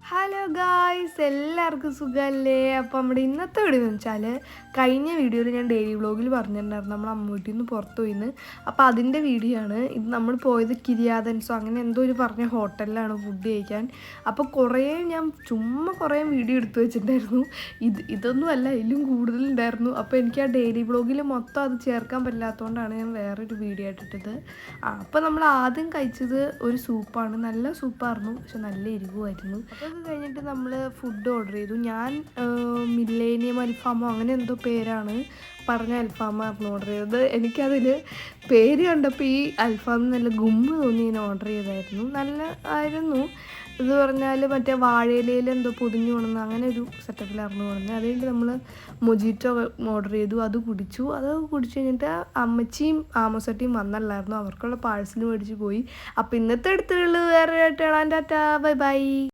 Hello guys, എല്ലാവർക്കും സുഖമല്ലേ? അപ്പോൾ നമ്മുടെ ഇന്നത്തെ വീഡിയോ എന്ന് വെച്ചാൽ കഴിഞ്ഞ വീഡിയോയിൽ ഞാൻ ഡെയിലി വ്ളോഗിൽ പറഞ്ഞിട്ടുണ്ടായിരുന്നു നമ്മൾ അമ്മൂട്ടിൽ നിന്ന് പുറത്തു പോയിന്ന്. അപ്പോൾ അതിൻ്റെ വീഡിയോ ആണ് ഇത്. നമ്മൾ പോയത് കിരിയാതൻസോ അങ്ങനെ എന്തോ ഒരു പറഞ്ഞ ഹോട്ടലിലാണ് ഫുഡ് കഴിക്കാൻ. അപ്പോൾ ഞാൻ കുറേ വീഡിയോ എടുത്തു വെച്ചിട്ടുണ്ടായിരുന്നു. ഇതൊന്നും അല്ല, ഇതിലും കൂടുതലുണ്ടായിരുന്നു. അപ്പോൾ എനിക്ക് ആ ഡെയിലി വ്ളോഗിൽ മൊത്തം അത് ചേർക്കാൻ പറ്റാത്തതുകൊണ്ടാണ് ഞാൻ വേറൊരു വീഡിയോ ആയിട്ടിട്ടത്. അപ്പോൾ നമ്മൾ ആദ്യം കഴിച്ചത് ഒരു സൂപ്പാണ്. നല്ല സൂപ്പായിരുന്നു, പക്ഷെ നല്ല എരിവുമായിരുന്നു. അപ്പോൾ അത് കഴിഞ്ഞിട്ട് നമ്മൾ ഫുഡ് ഓർഡർ ചെയ്തു. ഞാൻ മില്ലേനിയം അൽഫാമോ അങ്ങനെ എന്തോ പേരാണ് പറഞ്ഞ അൽഫാമായിരുന്നു ഓർഡർ ചെയ്തത്. എനിക്കതിൽ പേര് കണ്ടപ്പോൾ ഈ അൽഫാമിന് നല്ല ഗുമ്മ് തോന്നി ഞാൻ ഓർഡർ ചെയ്തായിരുന്നു. നല്ല ആയിരുന്നു. ഇത് പറഞ്ഞാൽ മറ്റേ വാഴയിലയിൽ എന്തോ പൊതിഞ്ഞു കൊണ്ടുവന്ന് അങ്ങനെ ഒരു സെറ്റപ്പിലായിരുന്നു കൊണ്ടുവന്നത്. അത് കഴിഞ്ഞിട്ട് നമ്മൾ മൊജിറ്റോ ഓർഡർ ചെയ്തു. അത് കുടിച്ചു കഴിഞ്ഞിട്ട് അമ്മച്ചിയും ആമോസട്ടിയും വന്നല്ലായിരുന്നു. അവർക്കുള്ള പാഴ്സൽ മേടിച്ച് പോയി. അപ്പോൾ ഇന്നത്തെ എടുത്തുള്ളത് വേറെ ആയിട്ട് കാണാൻ. Tata, bye bye.